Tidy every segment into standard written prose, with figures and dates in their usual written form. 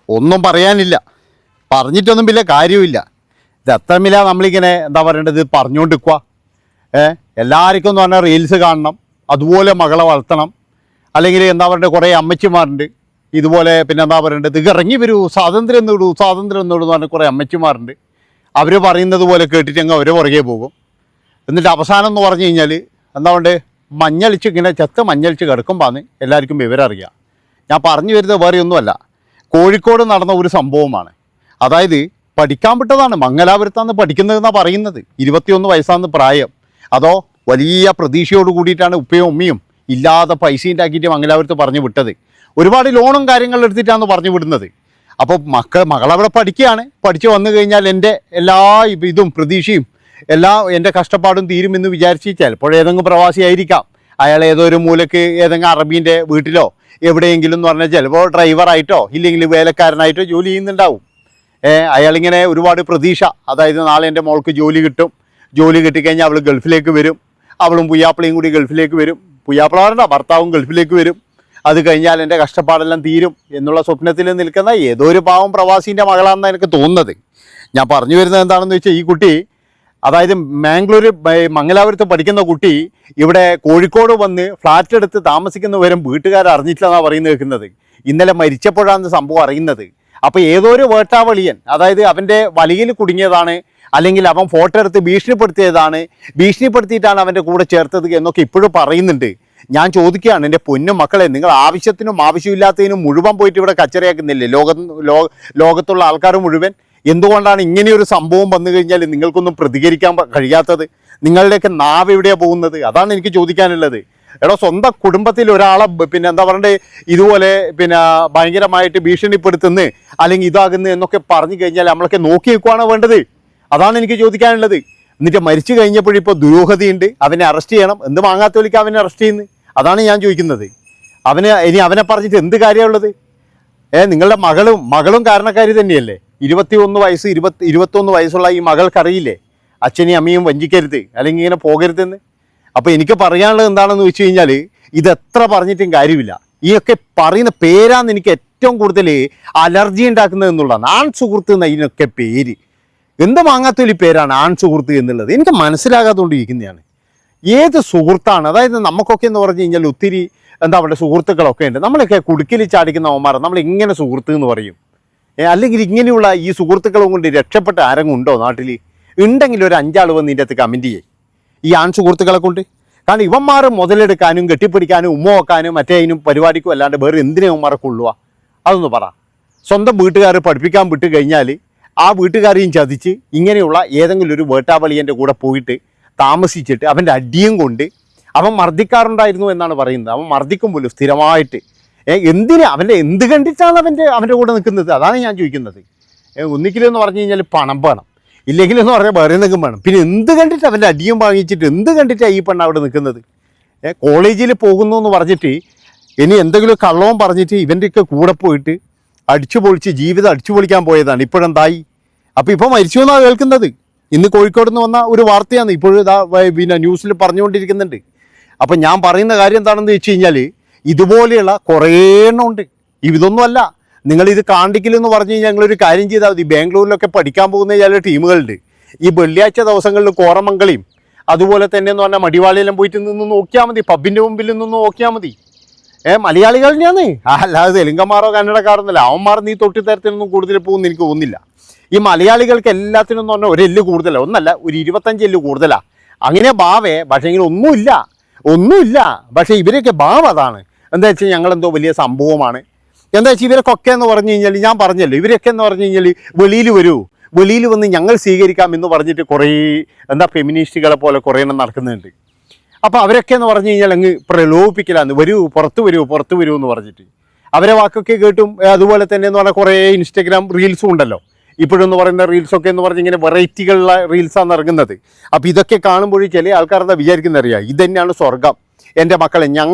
ഒന്നും പറയാനില്ല, പറഞ്ഞിട്ടൊന്നും വലിയ കാര്യമില്ല. ഇത് എത്രമില്ല നമ്മളിങ്ങനെ എന്താ പറയേണ്ടത് പറഞ്ഞുകൊണ്ടിരിക്കുക. എല്ലാവർക്കും എന്ന് പറഞ്ഞാൽ റീൽസ് കാണണം, അതുപോലെ മകളെ വളർത്തണം. അല്ലെങ്കിൽ എന്താ പറയേണ്ടത് കുറേ അമ്മച്ചിമാരുണ്ട് ഇതുപോലെ. പിന്നെ എന്താ പറയേണ്ടത് ഇത് ഇറങ്ങി വരൂ, സ്വാതന്ത്ര്യം നേടൂ, സ്വാതന്ത്ര്യം നേടൂ എന്ന് പറഞ്ഞാൽ കുറേ അമ്മച്ചിമാരുണ്ട്. അവർ പറയുന്നത് പോലെ കേട്ടിട്ടങ്ങ് അവരെ പുറകെ പോകും. എന്നിട്ട് അവസാനം എന്ന് പറഞ്ഞു കഴിഞ്ഞാൽ എന്താ വേണ്ടത്, മഞ്ഞളിച്ച് ഇങ്ങനെ മഞ്ഞളിച്ച് കിടക്കുമ്പോഴാണ് എല്ലാവർക്കും വിവരം അറിയുക. ഞാൻ പറഞ്ഞു വരുന്നത് വേറെ ഒന്നുമല്ല, കോഴിക്കോട് നടന്ന ഒരു സംഭവമാണ്. അതായത് പഠിക്കാൻ വിട്ടതാണ്, മംഗലാപുരത്താണ് പഠിക്കുന്നതെന്നാണ് പറയുന്നത്. 21 വയസ്സാണ് പ്രായം. അതോ വലിയ പ്രതീക്ഷയോട് കൂടിയിട്ടാണ് ഉപ്പയും ഉമ്മയും ഇല്ലാതെ പൈസ ഉണ്ടാക്കിയിട്ട് മംഗലാപുരത്ത് പറഞ്ഞു വിട്ടത്. ഒരുപാട് ലോണും കാര്യങ്ങളും എടുത്തിട്ടാണ് പറഞ്ഞു വിടുന്നത്. അപ്പോൾ മകളവിടെ പഠിക്കുകയാണ്. പഠിച്ച് വന്നു കഴിഞ്ഞാൽ എൻ്റെ എല്ലാ ഇതും പ്രതീക്ഷയും എൻ്റെ കഷ്ടപ്പാടും തീരുമെന്ന് വിചാരിച്ച് ചിലപ്പോഴേതെങ്കിലും പ്രവാസിയായിരിക്കാം. അയാൾ ഏതോ ഒരു മൂലക്ക് ഏതെങ്കിലും അറബീൻ്റെ വീട്ടിലോ എവിടെയെങ്കിലും എന്ന് പറഞ്ഞാൽ ചിലപ്പോൾ ഡ്രൈവറായിട്ടോ ഇല്ലെങ്കിൽ വേലക്കാരനായിട്ടോ ജോലി ചെയ്യുന്നുണ്ടാവും. അയാളിങ്ങനെ ഒരുപാട് പ്രതീക്ഷ, അതായത് നാളെ എൻ്റെ മോൾക്ക് ജോലി കിട്ടും, ജോലി കിട്ടിക്കഴിഞ്ഞാൽ അവൾ ഗൾഫിലേക്ക് വരും, അവളും പുയ്യാപ്പിളയും കൂടി ഗൾഫിലേക്ക് വരും, പുയ്യാപ്പിള പറഞ്ഞ ഭർത്താവും ഗൾഫിലേക്ക് വരും, അത് കഴിഞ്ഞാൽ എൻ്റെ കഷ്ടപ്പാടെല്ലാം തീരും എന്നുള്ള സ്വപ്നത്തിൽ നിൽക്കുന്ന ഏതോ ഒരു പാവം പ്രവാസീൻ്റെ മകളാണെന്ന് എനിക്ക് തോന്നുന്നത്. ഞാൻ പറഞ്ഞു വരുന്നത് എന്താണെന്ന് വെച്ചാൽ, ഈ കുട്ടി അതായത് മംഗലാപുരത്ത് പഠിക്കുന്ന കുട്ടി ഇവിടെ കോഴിക്കോട് വന്ന് ഫ്ലാറ്റ് എടുത്ത് താമസിക്കുന്നവരും വീട്ടുകാർ അറിഞ്ഞിട്ടില്ലെന്നാണ് പറയുന്നത് കേൾക്കുന്നത്. ഇന്നലെ മരിച്ചപ്പോഴാണ് സംഭവം അറിയുന്നത്. അപ്പോൾ ഏതോ ഒരു വേട്ടാവളിയൻ, അതായത് അവൻ്റെ വലയിൽ കുടുങ്ങിയതാണ്, അല്ലെങ്കിൽ അവൻ ഫോട്ടോ എടുത്ത് ഭീഷണിപ്പെടുത്തിയിട്ടാണ് അവൻ്റെ കൂടെ ചേർത്തത് എന്നൊക്കെ ഇപ്പോഴും പറയുന്നുണ്ട്. ഞാൻ ചോദിക്കുകയാണ്, എൻ്റെ പൊന്നും മക്കളെ, നിങ്ങൾ ആവശ്യത്തിനും ആവശ്യമില്ലാത്തതിനും മുഴുവൻ പോയിട്ട് ഇവിടെ കച്ചറയാക്കുന്നില്ലേ ലോകത്തുള്ള ആൾക്കാർ മുഴുവൻ? എന്തുകൊണ്ടാണ് ഇങ്ങനെയൊരു സംഭവം വന്നു കഴിഞ്ഞാൽ നിങ്ങൾക്കൊന്നും പ്രതികരിക്കാൻ കഴിയാത്തത്? നിങ്ങളുടെയൊക്കെ നാവ് എവിടെയാണ് പോകുന്നത്? അതാണ് എനിക്ക് ചോദിക്കാനുള്ളത്. എടോ, സ്വന്തം കുടുംബത്തിൽ ഒരാളെ പിന്നെ എന്താ പറയണ്ടേ ഇതുപോലെ പിന്നെ ഭയങ്കരമായിട്ട് ഭീഷണിപ്പെടുത്തുന്നു അല്ലെങ്കിൽ ഇതാകുന്നു എന്നൊക്കെ പറഞ്ഞു കഴിഞ്ഞാൽ നമ്മളൊക്കെ നോക്കി വെക്കുകയാണോ വേണ്ടത്? അതാണ് എനിക്ക് ചോദിക്കാനുള്ളത്. എന്നിട്ട് മരിച്ചു കഴിഞ്ഞപ്പോഴിപ്പോൾ ദുരൂഹതയുണ്ട്, അവനെ അറസ്റ്റ് ചെയ്യണം. എന്ത് മാങ്ങാത്തോലിക്ക് അവനെ അറസ്റ്റ് ചെയ്യുന്നത്? അതാണ് ഞാൻ ചോദിക്കുന്നത്. ഇനി അവനെ പറഞ്ഞിട്ട് എന്ത് കാര്യമുള്ളത്? നിങ്ങളുടെ മകളും കാരണക്കാരി തന്നെയല്ലേ? 21 വയസ്സുള്ള ഈ മകൾക്കറിയില്ലേ അച്ഛനെയും അമ്മയും വഞ്ചിക്കരുത് അല്ലെങ്കിൽ ഇങ്ങനെ പോകരുതെന്ന്? അപ്പോൾ എനിക്ക് പറയാനുള്ളത് എന്താണെന്ന് വെച്ച് കഴിഞ്ഞാൽ, ഇതെത്ര പറഞ്ഞിട്ടും കാര്യമില്ല. ഈയൊക്കെ പറയുന്ന പേരാന്ന് എനിക്ക് ഏറ്റവും കൂടുതൽ അലർജി ഉണ്ടാക്കുന്നത് എന്നുള്ളതാണ്. ആൺ സുഹൃത്ത് എന്ന ഇതിനൊക്കെ പേര് എന്ത് മാങ്ങാത്തൊലി പേരാണ് ആൺ സുഹൃത്ത് എന്നുള്ളത്? എനിക്ക് മനസ്സിലാകാതുകൊണ്ടിരിക്കുന്നതാണ്. ഏത് സുഹൃത്താണ്? അതായത് നമുക്കൊക്കെ എന്ന് പറഞ്ഞു കഴിഞ്ഞാൽ ഒത്തിരി എന്താ പറയുക സുഹൃത്തുക്കളൊക്കെ ഉണ്ട്. നമ്മളൊക്കെ കുടുക്കിൽ ചാടിക്കുന്ന അവന്മാർ നമ്മൾ ഇങ്ങനെ സുഹൃത്ത് എന്ന് പറയും. അല്ലെങ്കിൽ ഇങ്ങനെയുള്ള ഈ സുഹൃത്തുക്കളും കൊണ്ട് രക്ഷപ്പെട്ട ആരെങ്കിലും ഉണ്ടോ നാട്ടിൽ? ഉണ്ടെങ്കിൽ ഒരു 5 ആൾ വന്ന് ഇതിൻ്റെ അകത്ത് കമൻറ്റ് ചെയ്യും ഈ ആൺ സുഹൃത്തുക്കളെ കൊണ്ട്. കാരണം ഇവന്മാർ മുതലെടുക്കാനും കെട്ടിപ്പിടിക്കാനും ഉമ്മ വെക്കാനും മറ്റേ അതിനും പരിപാടിക്കും അല്ലാണ്ട് വേറെ എന്തിനും ഇവന്മാരെ കൊള്ളുക? അതൊന്ന് പറ. സ്വന്തം വീട്ടുകാർ പഠിപ്പിക്കാൻ വിട്ട് കഴിഞ്ഞാൽ ആ വീട്ടുകാരെയും ചതിച്ച് ഇങ്ങനെയുള്ള ഏതെങ്കിലും ഒരു വേട്ടാവളിയൻ്റെ കൂടെ പോയിട്ട് താമസിച്ചിട്ട് അവൻ്റെ അടിയും കൊണ്ട് അവൻ മർദ്ദിക്കാറുണ്ടായിരുന്നു എന്നാണ് പറയുന്നത്. അവൻ മർദ്ദിക്കും പോലും സ്ഥിരമായിട്ട്. അവൻ്റെ എന്ത് കണ്ടിട്ടാണ് അവൻ്റെ കൂടെ നിൽക്കുന്നത്? അതാണ് ഞാൻ ചോദിക്കുന്നത്. ഒന്നിക്കിലെന്ന് പറഞ്ഞു കഴിഞ്ഞാൽ പണം വേണം, ഇല്ലെങ്കിലെന്ന് പറഞ്ഞാൽ വേറെ എന്തെങ്കിലും വേണം. പിന്നെ എന്ത് കണ്ടിട്ട് അവൻ്റെ അടിയും വാങ്ങിച്ചിട്ട് എന്ത് കണ്ടിട്ടാണ് ഈ പെണ്ണ് അവിടെ നിൽക്കുന്നത്? കോളേജിൽ പോകുന്നു എന്ന് പറഞ്ഞിട്ട് ഇനി എന്തെങ്കിലും കള്ളവും പറഞ്ഞിട്ട് ഇവൻ്റെയൊക്കെ കൂടെ പോയിട്ട് ജീവിതം അടിച്ചു പൊളിക്കാൻ പോയതാണ്. ഇപ്പോഴെന്തായി? അപ്പോൾ ഇപ്പോൾ മരിച്ചു എന്നാണ് കേൾക്കുന്നത്. ഇന്ന് കോഴിക്കോട് നിന്ന് വന്ന ഒരു വാർത്തയാണ് ഇപ്പോഴും പിന്നെ ന്യൂസിൽ പറഞ്ഞുകൊണ്ടിരിക്കുന്നുണ്ട്. അപ്പം ഞാൻ പറയുന്ന കാര്യം എന്താണെന്ന് വെച്ച് കഴിഞ്ഞാൽ, ഇതുപോലെയുള്ള കുറേ എണ്ണം ഉണ്ട്. ഇതൊന്നുമല്ല, നിങ്ങളിത് കാണിക്കില്ലെന്ന് പറഞ്ഞു കഴിഞ്ഞാൽ ഞങ്ങളൊരു കാര്യം ചെയ്താൽ മതി. ബാംഗ്ലൂരിലൊക്കെ പഠിക്കാൻ പോകുന്ന ചില ടീമുകളുണ്ട്. ഈ വെള്ളിയാഴ്ച ദിവസങ്ങളിൽ കോറമംഗളിയും അതുപോലെ തന്നെ എന്ന് പറഞ്ഞാൽ മടിവാളിയെല്ലാം പോയിട്ട് നിന്ന് നോക്കിയാൽ മതി, പബ്ബിൻ്റെ മുമ്പിൽ നിന്ന് നോക്കിയാൽ മതി. മലയാളികൾ തന്നെയാണ്, അല്ലാതെ തെലുങ്കന്മാരോ കന്നഡക്കാരൊന്നുമല്ല. അവന്മാർ നീ തൊട്ടിത്തരത്തിനൊന്നും കൂടുതൽ പോകുമെന്ന് എനിക്ക് തോന്നുന്നില്ല. ഈ മലയാളികൾക്ക് എല്ലാത്തിനും എന്ന് പറഞ്ഞാൽ ഒരു എല്ല് കൂടുതലാണ്, ഒന്നല്ല ഒരു 25 എല്ല് കൂടുതലാണ്. അങ്ങനെ ഭാവേ, പക്ഷേങ്കിൽ ഒന്നുമില്ല. പക്ഷേ ഇവരൊക്കെ ഭാവം അതാണ്. എന്താ വെച്ചാൽ ഞങ്ങളെന്തോ വലിയ സംഭവമാണ്. എന്താ വെച്ചാൽ ഇവരൊക്കെ എന്ന് പറഞ്ഞു കഴിഞ്ഞാൽ, ഞാൻ പറഞ്ഞല്ലോ, ഇവരൊക്കെ എന്ന് പറഞ്ഞു കഴിഞ്ഞാൽ വെളിയിൽ വന്ന് ഞങ്ങൾ സ്വീകരിക്കാം എന്ന് പറഞ്ഞിട്ട് കുറേ ഫെമിനിസ്റ്റുകളെ പോലെ കുറേ എണ്ണം നടക്കുന്നുണ്ട്. അപ്പോൾ അവരൊക്കെ എന്ന് പറഞ്ഞു കഴിഞ്ഞാൽ അങ്ങ് പ്രലോഭിപ്പിക്കലാന്ന്, പുറത്ത് വരൂ എന്ന് പറഞ്ഞിട്ട് അവരെ വാക്കൊക്കെ കേട്ടും. അതുപോലെ തന്നെ എന്ന് പറഞ്ഞാൽ കുറേ ഇൻസ്റ്റഗ്രാം റീൽസും ഉണ്ടല്ലോ ഇപ്പോഴെന്ന് പറയുന്ന റീൽസൊക്കെ എന്ന് പറഞ്ഞ് ഇങ്ങനെ വെറൈറ്റികളുള്ള റീൽസാണ് ഇറങ്ങുന്നത്. അപ്പോൾ ഇതൊക്കെ കാണുമ്പോഴേ ചില ആൾക്കാരെന്താ വിചാരിക്കുന്നറിയാം, ഇത് തന്നെയാണ് സ്വർഗം. എൻ്റെ മക്കളെ,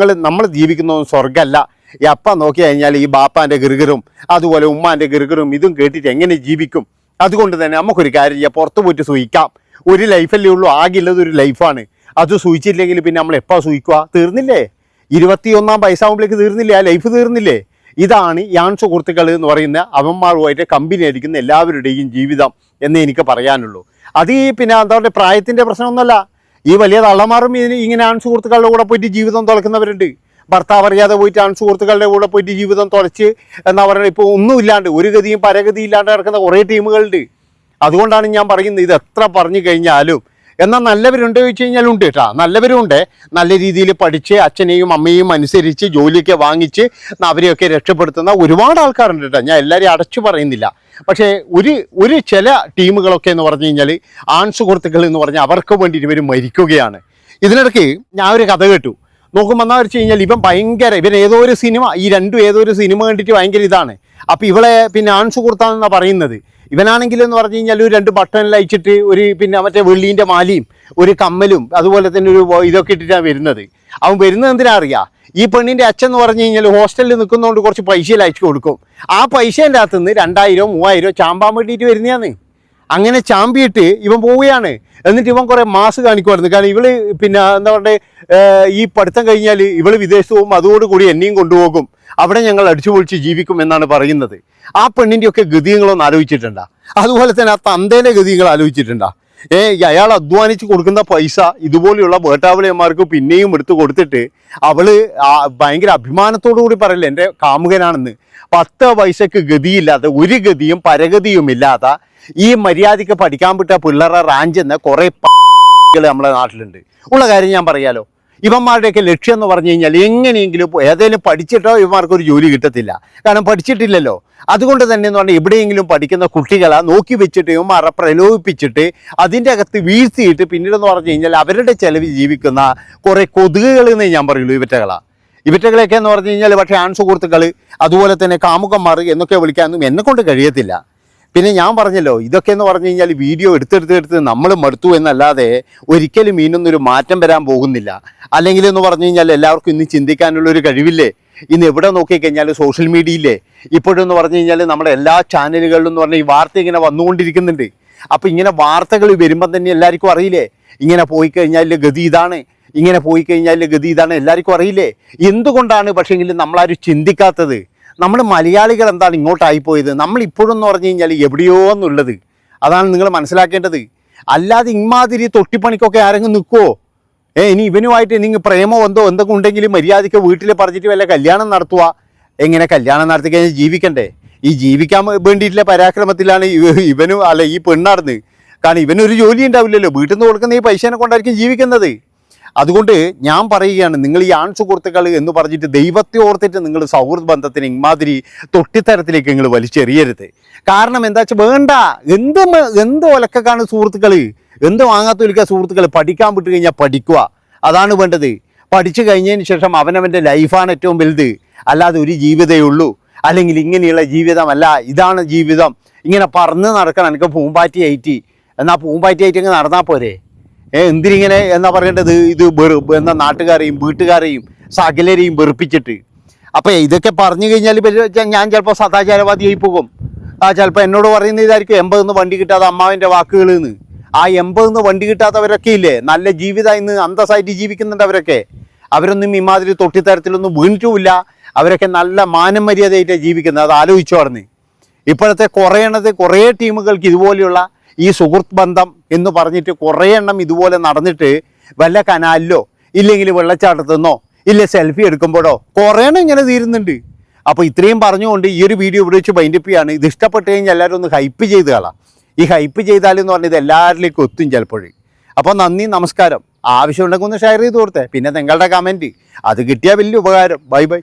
നമ്മൾ ജീവിക്കുന്നതും സ്വർഗ്ഗമല്ല. ഈ അപ്പം നോക്കി കഴിഞ്ഞാൽ ഈ ബാപ്പാൻ്റെ ഗിർഗറും അതുപോലെ ഉമ്മാൻ്റെ ഗിർഗറും ഇതും കേട്ടിട്ട് എങ്ങനെ ജീവിക്കും? അതുകൊണ്ട് തന്നെ നമുക്കൊരു കാര്യം ചെയ്യാം, പുറത്ത് പോയിട്ട് സൂഹിക്കാം. ഒരു ലൈഫല്ലേ ഉള്ളൂ, ആകെയുള്ളത് ഒരു ലൈഫാണ്. അത് സൂഹിച്ചില്ലെങ്കിൽ പിന്നെ നമ്മൾ എപ്പോൾ സൂഹിക്കുക? തീർന്നില്ലേ? 21 വയസ്സാകുമ്പോഴേക്ക് തീർന്നില്ലേ? ആ ലൈഫ് തീർന്നില്ലേ? ഇതാണ് യാൺ സുഹൃത്തുക്കൾ എന്ന് പറയുന്ന അവന്മാരുമായിട്ട് കമ്പനി അടിക്കുന്ന എല്ലാവരുടെയും ജീവിതം എന്നേ എനിക്ക് പറയാനുള്ളൂ. അത് ഈ പിന്നെ എന്താ പറയുക പ്രായത്തിൻ്റെ പ്രശ്നമൊന്നുമല്ല. ഈ വലിയ തള്ളമാറും ഇങ്ങനെ ആൺ സുഹൃത്തുക്കളുടെ കൂടെ പോയിട്ട് ജീവിതം തുളയ്ക്കുന്നവരുണ്ട്. ഭർത്താവ് അറിയാതെ പോയിട്ട് ആൺ സുഹൃത്തുക്കളുടെ കൂടെ പോയിട്ട് ജീവിതം തുളച്ച് എന്താ പറയുക ഇപ്പോൾ ഒന്നുമില്ലാണ്ട് ഒരു ഗതിയും പരഗതിയും ഇല്ലാണ്ട് നടക്കുന്ന കുറേ ടീമുകളുണ്ട്. അതുകൊണ്ടാണ് ഞാൻ പറയുന്നത് ഇത് എത്ര പറഞ്ഞു കഴിഞ്ഞാലും. എന്നാൽ നല്ലവരുണ്ടോ ചോദിച്ചു കഴിഞ്ഞാൽ ഉണ്ട് കേട്ടോ, നല്ലവരും ഉണ്ട്. നല്ല രീതിയിൽ പഠിച്ച് അച്ഛനെയും അമ്മയും അനുസരിച്ച് ജോലിയൊക്കെ വാങ്ങിച്ച് അവരെയൊക്കെ രക്ഷപ്പെടുത്തുന്ന ഒരുപാട് ആൾക്കാരുണ്ട് കേട്ടോ. ഞാൻ എല്ലാവരെയും അടച്ചു പറയുന്നില്ല. പക്ഷേ ഒരു ചില ടീമുകളൊക്കെ എന്ന് പറഞ്ഞു കഴിഞ്ഞാൽ ആൺ സുഹൃത്തുക്കൾ എന്ന് പറഞ്ഞാൽ അവർക്ക് വേണ്ടിയിട്ട് ഇവർ മരിക്കുകയാണ്. ഇതിനിടയ്ക്ക് ഞാൻ ഒരു കഥ കേട്ടു. നോക്കുമ്പോൾ എന്താ വെച്ച് കഴിഞ്ഞാൽ ഇവൻ ഏതോ ഒരു സിനിമ, ഈ രണ്ടും ഏതോ ഒരു സിനിമ കണ്ടിട്ട് ഭയങ്കര ഇതാണ്. അപ്പോൾ ഇവളെ പിന്നെ ആൺ സുഹൃത്താണെന്നാണ് പറയുന്നത്. ഇവനാണെങ്കിൽ എന്ന് പറഞ്ഞു കഴിഞ്ഞാൽ ഒരു 2 ബട്ടണിൽ അയച്ചിട്ട് ഒരു പിന്നെ മറ്റേ വെള്ളീൻ്റെ മാലയും ഒരു കമ്മലും അതുപോലെ തന്നെ ഒരു ഇതൊക്കെ ഇട്ടിട്ടാണ് വരുന്നത്. അവൻ വരുന്നത് എന്തിനാ അറിയാം, ഈ പെണ്ണിൻ്റെ അച്ഛൻ എന്ന് പറഞ്ഞു കഴിഞ്ഞാൽ ഹോസ്റ്റലിൽ നിൽക്കുന്നതുകൊണ്ട് കുറച്ച് പൈസയിൽ അയച്ചു കൊടുക്കും. ആ പൈസേൻ്റെ അകത്ത് നിന്ന് 2000 3000 ചാമ്പാൻ വേണ്ടിയിട്ട് വരുന്നതാണ്. അങ്ങനെ ചാമ്പിയിട്ട് ഇവൻ പോവുകയാണ്. എന്നിട്ട് ഇവൻ കുറേ മാസ് കാണിക്കുമായിരുന്നു. കാരണം ഇവള് പിന്നെ എന്താ പറയുക ഈ പഠിത്തം കഴിഞ്ഞാൽ ഇവള് വിദേശത്ത് പോകും, അതോടുകൂടി എന്നെയും കൊണ്ടുപോകും, അവിടെ ഞങ്ങൾ അടിച്ചുപൊളിച്ച് ജീവിക്കും എന്നാണ് പറയുന്നത്. ആ പെണ്ണിൻ്റെയൊക്കെ ഗതികളൊന്നും ആലോചിച്ചിട്ടുണ്ടാ? അതുപോലെ തന്നെ ആ തന്തേൻ്റെ ഗതികൾ ആലോചിച്ചിട്ടുണ്ടാ? അയാൾ അധ്വാനിച്ച് കൊടുക്കുന്ന പൈസ ഇതുപോലെയുള്ള വേട്ടാവളിയന്മാർക്ക് പിന്നെയും എടുത്ത് കൊടുത്തിട്ട് അവള് ഭയങ്കര അഭിമാനത്തോടു കൂടി പറയില്ല എൻ്റെ കാമുകനാണെന്ന്. 10 പൈസക്ക് ഗതിയില്ലാതെ ഒരു ഗതിയും പരഗതിയും ഇല്ലാത്ത ഈ മര്യാദയ്ക്ക് പഠിക്കാൻ വിട്ട പിള്ളേരെ റാഞ്ചെന്ന കുറേ നമ്മളെ നാട്ടിലുണ്ട്. ഉള്ള കാര്യം ഞാൻ പറയാലോ. ഇവന്മാരുടെയൊക്കെ ലക്ഷ്യം എന്ന് പറഞ്ഞു കഴിഞ്ഞാൽ എങ്ങനെയെങ്കിലും ഏതെങ്കിലും പഠിച്ചിട്ടോ ഇവന്മാർക്കൊരു ജോലി കിട്ടത്തില്ല. കാരണം പഠിച്ചിട്ടില്ലല്ലോ. അതുകൊണ്ട് തന്നെ എന്ന് പറഞ്ഞാൽ എവിടെയെങ്കിലും പഠിക്കുന്ന കുട്ടികളെ നോക്കി വെച്ചിട്ട് ഇവന്മാരെ പ്രലോഭിപ്പിച്ചിട്ട് അതിൻ്റെ അകത്ത് വീഴ്ത്തിയിട്ട് പിന്നീടെന്ന് പറഞ്ഞു കഴിഞ്ഞാൽ അവരുടെ ചെലവിൽ ജീവിക്കുന്ന കുറേ കൊതുകുകൾ എന്നേ ഞാൻ പറയുള്ളൂ. ഇവറ്റകളെയൊക്കെ എന്ന് പറഞ്ഞു കഴിഞ്ഞാൽ പക്ഷേ ആൺ സുഹൃത്തുക്കൾ അതുപോലെ തന്നെ കാമുകന്മാർ എന്നൊക്കെ വിളിക്കാനൊന്നും എന്നെക്കൊണ്ട് കഴിയത്തില്ല. പിന്നെ ഞാൻ പറഞ്ഞല്ലോ ഇതൊക്കെ എന്ന് പറഞ്ഞു കഴിഞ്ഞാൽ വീഡിയോ എടുത്തെടുത്ത് നമ്മൾ മടുത്തു എന്നല്ലാതെ ഒരിക്കലും ഇതിനൊന്നൊരു മാറ്റം വരാൻ പോകുന്നില്ല. അല്ലെങ്കിൽ എന്ന് പറഞ്ഞു കഴിഞ്ഞാൽ എല്ലാവർക്കും ഇന്ന് ചിന്തിക്കാനുള്ളൊരു കഴിവില്ലേ? ഇന്ന് എവിടെ നോക്കിക്കഴിഞ്ഞാൽ സോഷ്യൽ മീഡിയയില്ലേ ഇപ്പോഴെന്ന് പറഞ്ഞു കഴിഞ്ഞാൽ നമ്മുടെ എല്ലാ ചാനലുകളിലും എന്ന് പറഞ്ഞാൽ ഈ വാർത്ത ഇങ്ങനെ വന്നുകൊണ്ടിരിക്കുന്നുണ്ട്. അപ്പോൾ ഇങ്ങനെ വാർത്തകൾ വരുമ്പം തന്നെ എല്ലാവർക്കും അറിയില്ലേ ഇങ്ങനെ പോയി കഴിഞ്ഞാൽ ഗതി ഇതാണ്, ഇങ്ങനെ പോയി കഴിഞ്ഞാൽ ഗതി ഇതാണ് എല്ലാവർക്കും അറിയില്ലേ? എന്തുകൊണ്ടാണ് പക്ഷേങ്കിലും നമ്മളാരും ചിന്തിക്കാത്തത്? നമ്മൾ മലയാളികൾ എന്താണ് ഇങ്ങോട്ടായിപ്പോയത്? നമ്മൾ ഇപ്പോഴെന്ന് പറഞ്ഞു കഴിഞ്ഞാൽ എവിടെയോ എന്നുള്ളത് അതാണ് നിങ്ങൾ മനസ്സിലാക്കേണ്ടത്. അല്ലാതെ ഇമാതിരി തൊട്ടിപ്പണിക്കൊക്കെ ആരെങ്കിലും നിൽക്കുമോ? ഇനി ഇവനുമായിട്ട് നിങ്ങൾ പ്രേമോ എന്തൊക്കെ ഉണ്ടെങ്കിൽ മര്യാദയ്ക്ക് വീട്ടിൽ പറഞ്ഞിട്ട് വല്ല കല്യാണം നടത്തുക. എങ്ങനെ കല്യാണം നടത്തി കഴിഞ്ഞാൽ ജീവിക്കണ്ടേ? ഈ ജീവിക്കാൻ വേണ്ടിയിട്ടുള്ള പരാക്രമത്തിലാണ് ഇവനും അല്ല ഈ പെണ്ണാർന്ന്. കാരണം ഇവനൊരു ജോലി ഉണ്ടാവില്ലല്ലോ, വീട്ടിൽ നിന്ന് കൊടുക്കുന്ന ഈ പൈസേനെ കൊണ്ടായിരിക്കും ജീവിക്കുന്നത്. അതുകൊണ്ട് ഞാൻ പറയുകയാണ്, നിങ്ങൾ ഈ ആൺ സുഹൃത്തുക്കൾ എന്ന് പറഞ്ഞിട്ട് ദൈവത്തെ ഓർത്തിട്ട് നിങ്ങൾ സൗഹൃദ ബന്ധത്തിന് ഇമാതിരി തൊട്ടിത്തരത്തിലേക്ക് നിങ്ങൾ വലിച്ചെറിയരുത്. കാരണം എന്താ വെച്ചാൽ വേണ്ട, എന്ത് ഒലക്കാണ് സുഹൃത്തുക്കൾ, എന്ത് വാങ്ങാത്തൊലിക്കുക സുഹൃത്തുക്കൾ. പഠിക്കാൻ വിട്ട് കഴിഞ്ഞാൽ പഠിക്കുക, അതാണ് വേണ്ടത്. പഠിച്ചു കഴിഞ്ഞതിന് ശേഷം അവനവൻ്റെ ലൈഫാണ് ഏറ്റവും വലുത്. അല്ലാതെ ഒരു ജീവിതമേ ഉള്ളൂ, അല്ലെങ്കിൽ ഇങ്ങനെയുള്ള ജീവിതമല്ല, ഇതാണ് ജീവിതം. ഇങ്ങനെ പറന്ന് നടക്കണം എനിക്ക് പൂമ്പാറ്റിയായിട്ട്. എന്നാൽ പൂമ്പാറ്റിയായിട്ട് അങ്ങ് നടന്നാൽ പോരെ? എന്തിനിങ്ങനെ എന്നാ പറയേണ്ടത്? ഇത് എന്താ നാട്ടുകാരെയും വീട്ടുകാരെയും സകലരെയും വെറുപ്പിച്ചിട്ട്. അപ്പോൾ ഇതൊക്കെ പറഞ്ഞു കഴിഞ്ഞാൽ ഞാൻ ചിലപ്പോൾ സദാചാരവാദിയായി പോകും. ചിലപ്പോൾ എന്നോട് പറയുന്ന ഇതായിരിക്കും 80 വണ്ടി കിട്ടാതെ അമ്മാവിൻ്റെ വാക്കുകൾ എന്ന്. ആ 80 വണ്ടി കിട്ടാത്തവരൊക്കെ ഇല്ലേ നല്ല ജീവിതം ഇന്ന് അന്തസ്സായിട്ട് ജീവിക്കുന്നുണ്ട്. അവരൊന്നും ഇമാതിരി തൊട്ടിത്തരത്തിലൊന്നും വീണിട്ടുമില്ല. അവരൊക്കെ നല്ല മാനം മര്യാദയായിട്ടാണ് ജീവിക്കുന്നത്. അത് ആലോചിച്ചു പറഞ്ഞ് ഇപ്പോഴത്തെ കുറേ ടീമുകൾക്ക് ഇതുപോലെയുള്ള ഈ സുഹൃത്ത് ബന്ധം എന്ന് പറഞ്ഞിട്ട് കുറേ എണ്ണം ഇതുപോലെ നടന്നിട്ട് വല്ല കനാലിലോ ഇല്ലെങ്കിൽ വെള്ളച്ചാട്ടത്തുനിന്നോ ഇല്ല സെൽഫി എടുക്കുമ്പോഴോ കുറേ എണ്ണം ഇങ്ങനെ തീരുന്നുണ്ട്. അപ്പോൾ ഇത്രയും പറഞ്ഞുകൊണ്ട് ഈ ഒരു വീഡിയോ ഇവിടെ വെച്ച് ബൈൻഡപ്പ് ചെയ്യാണ്. ഇത് ഇഷ്ടപ്പെട്ട് കഴിഞ്ഞാൽ എല്ലാവരും ഒന്ന് ഹൈപ്പ് ചെയ്ത് കളാം. ഈ ഹൈപ്പ് ചെയ്താലെന്ന് പറഞ്ഞാൽ ഇത് എല്ലാവരിലേക്കും എത്തും ചിലപ്പോഴും. അപ്പോൾ നന്ദി, നമസ്കാരം. ആവശ്യമുണ്ടെങ്കിൽ ഒന്ന് ഷെയർ ചെയ്ത് കൊടുത്തേ. പിന്നെ നിങ്ങളുടെ കമൻറ്റ് അത് കിട്ടിയാൽ വലിയ ഉപകാരം. Bye bye.